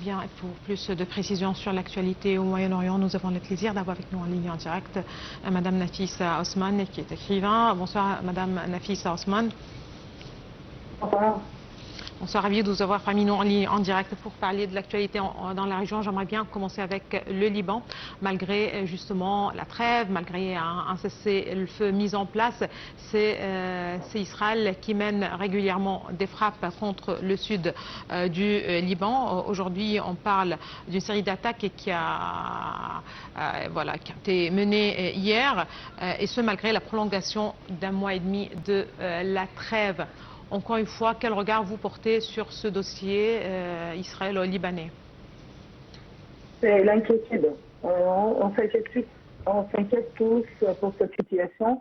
bien, et pour plus de précisions sur l'actualité au Moyen-Orient, nous avons le plaisir d'avoir avec nous en ligne en direct Madame Nafisa Osman, qui est écrivain. Bonsoir Madame Nafisa Osman. Bonsoir. On sera ravis de vous avoir parmi nous en ligne en direct pour parler de l'actualité dans la région. J'aimerais bien commencer avec le Liban. Malgré justement la trêve, malgré un cessez-le-feu mis en place, c'est Israël qui mène régulièrement des frappes contre le sud du Liban. Aujourd'hui, on parle d'une série d'attaques qui a été menée hier, et ce malgré la prolongation d'un mois et demi de la trêve. Encore une fois, quel regard vous portez sur ce dossier israélo-libanais? C'est l'inquiétude. On s'inquiète tous pour cette situation,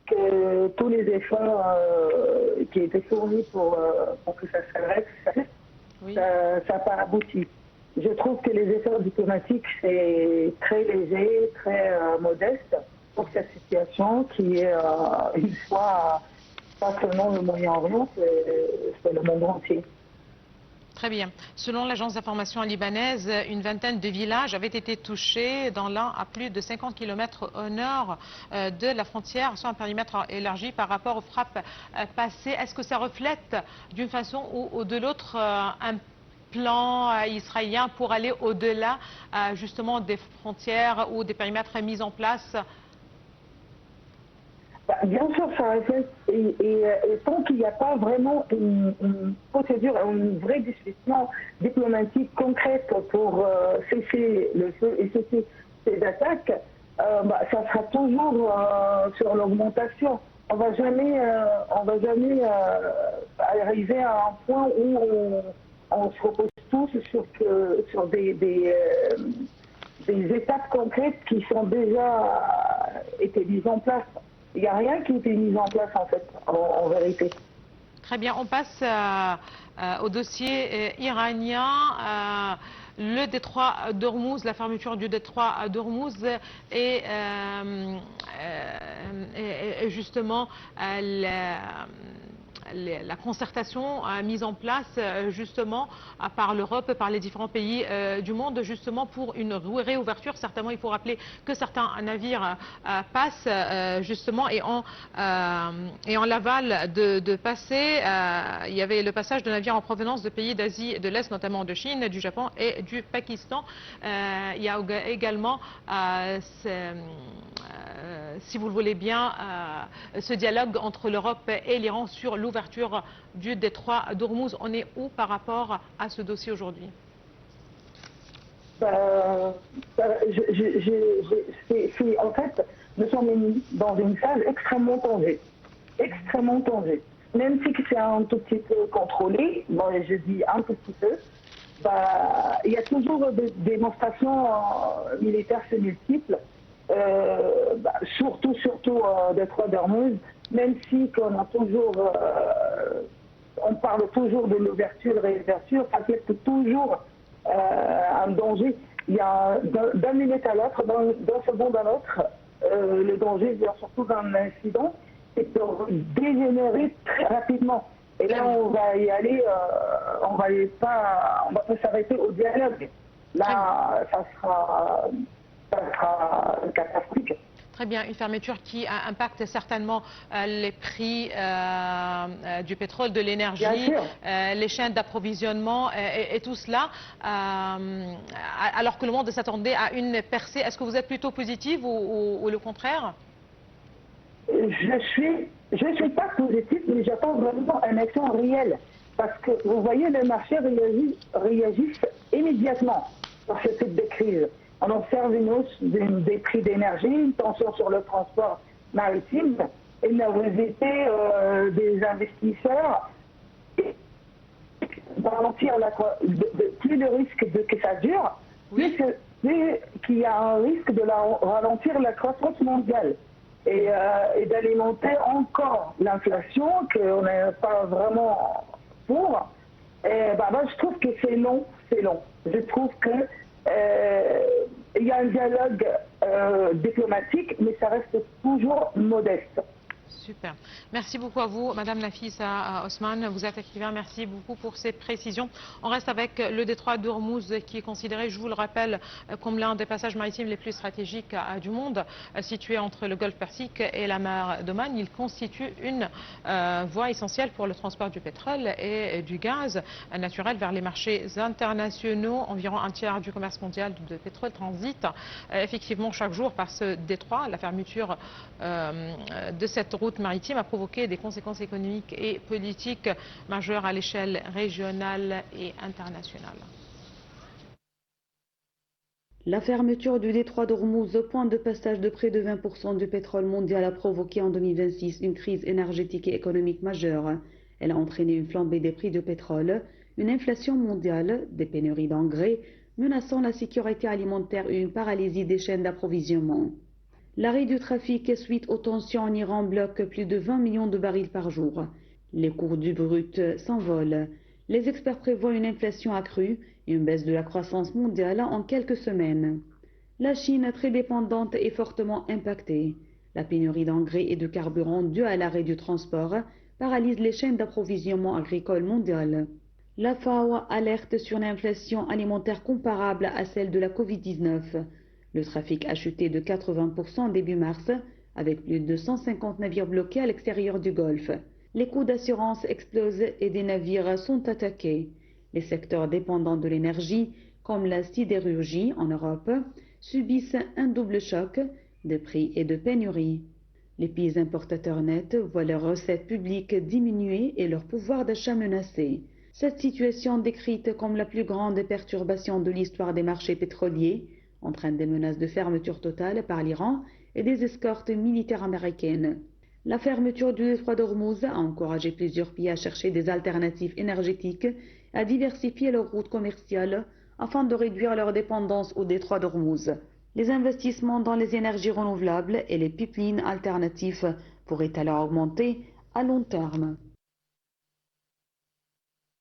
que tous les efforts qui étaient fournis pour que ça s'arrête, oui, ça n'a pas abouti. Je trouve que les efforts diplomatiques, c'est très léger, très modeste pour cette situation qui est une fois... pas seulement le Moyen-Orient, c'est le monde entier. Très bien. Selon l'agence d'information libanaise, une vingtaine de villages avaient été touchés, dans l'un à plus de 50 km au nord de la frontière, soit un périmètre élargi par rapport aux frappes passées. Est-ce que ça reflète d'une façon ou de l'autre un plan israélien pour aller au-delà justement des frontières ou des périmètres mis en place? Bien sûr, ça reflète, et tant qu'il n'y a pas vraiment une procédure, une vraie discussion diplomatique concrète pour cesser le feu et cesser ces attaques, ça sera toujours sur l'augmentation. On va jamais arriver à un point où on se repose tous sur des étapes concrètes qui sont déjà été mises en place. Il n'y a rien qui a été mis en place, en fait, en vérité. Très bien. On passe au dossier iranien. Le détroit d'Ormuz, la fermeture du détroit d'Ormuz et justement la concertation mise en place justement par l'Europe, par les différents pays du monde, justement pour une réouverture. Certainement, il faut rappeler que certains navires passent justement et en l'aval de passer. Il y avait le passage de navires en provenance de pays d'Asie de l'Est, notamment de Chine, du Japon et du Pakistan. Il y a également, si vous le voulez bien, ce dialogue entre l'Europe et l'Iran sur l'ouverture du détroit d'Ormuz. On est où par rapport à ce dossier aujourd'hui? En fait, nous sommes dans une phase extrêmement tendue. Extrêmement tendue. Même si c'est un tout petit peu contrôlé, bon, je dis un tout petit peu, il y a toujours des démonstrations militaires multiples, surtout détroit d'Ormuz, même si on parle toujours de l'ouverture et réouverture, ça reste toujours un danger. Il y a d'un minute à l'autre, d'un seconde à l'autre, le danger vient surtout d'un incident et peut dégénérer très rapidement. Et là, on va y aller, on va pas s'arrêter au dialogue. Là, ça sera catastrophique. Très bien, une fermeture qui impacte certainement les prix du pétrole, de l'énergie, les chaînes d'approvisionnement et tout cela, alors que le monde s'attendait à une percée. Est-ce que vous êtes plutôt positive ou le contraire? Je suis pas positive, mais j'attends vraiment un action réel. Parce que vous voyez, les marchés réagissent immédiatement sur ce type de crise. On observe une hausse des prix d'énergie, une tension sur le transport maritime, une nervosité des investisseurs. Plus le risque que ça dure, plus qu'il y a un risque de ralentir la croissance mondiale et d'alimenter encore l'inflation, qu'on n'est pas vraiment pour. Et je trouve que c'est long, c'est long. Je trouve que il y a un dialogue diplomatique, mais ça reste toujours modeste. Super. Merci beaucoup à vous, Madame Nafisa Osman. Vous êtes écrivain. Merci beaucoup pour ces précisions. On reste avec le détroit d'Ormuz qui est considéré, je vous le rappelle, comme l'un des passages maritimes les plus stratégiques du monde, situé entre le Golfe Persique et la mer d'Oman. Il constitue une voie essentielle pour le transport du pétrole et du gaz naturel vers les marchés internationaux. Environ un tiers du commerce mondial de pétrole transite effectivement chaque jour par ce détroit. La fermeture de cette route maritime a provoqué des conséquences économiques et politiques majeures à l'échelle régionale et internationale. La fermeture du détroit d'Ormuz, point de passage de près de 20% du pétrole mondial, a provoqué en 2026 une crise énergétique et économique majeure. Elle a entraîné une flambée des prix du pétrole, une inflation mondiale, des pénuries d'engrais, menaçant la sécurité alimentaire et une paralysie des chaînes d'approvisionnement. L'arrêt du trafic suite aux tensions en Iran bloque plus de 20 millions de barils par jour. Les cours du brut s'envolent. Les experts prévoient une inflation accrue et une baisse de la croissance mondiale en quelques semaines. La Chine, très dépendante, est fortement impactée. La pénurie d'engrais et de carburant due à l'arrêt du transport paralyse les chaînes d'approvisionnement agricole mondiales. La FAO alerte sur une inflation alimentaire comparable à celle de la Covid-19. Le trafic a chuté de 80% début mars, avec plus de 150 navires bloqués à l'extérieur du Golfe. Les coûts d'assurance explosent et des navires sont attaqués. Les secteurs dépendants de l'énergie, comme la sidérurgie en Europe, subissent un double choc de prix et de pénurie. Les pays importateurs nets voient leurs recettes publiques diminuer et leur pouvoir d'achat menacé. Cette situation décrite comme la plus grande perturbation de l'histoire des marchés pétroliers entraîne des menaces de fermeture totale par l'Iran et des escortes militaires américaines. La fermeture du détroit d'Ormuz a encouragé plusieurs pays à chercher des alternatives énergétiques et à diversifier leurs routes commerciales afin de réduire leur dépendance au détroit d'Ormuz. Les investissements dans les énergies renouvelables et les pipelines alternatifs pourraient alors augmenter à long terme.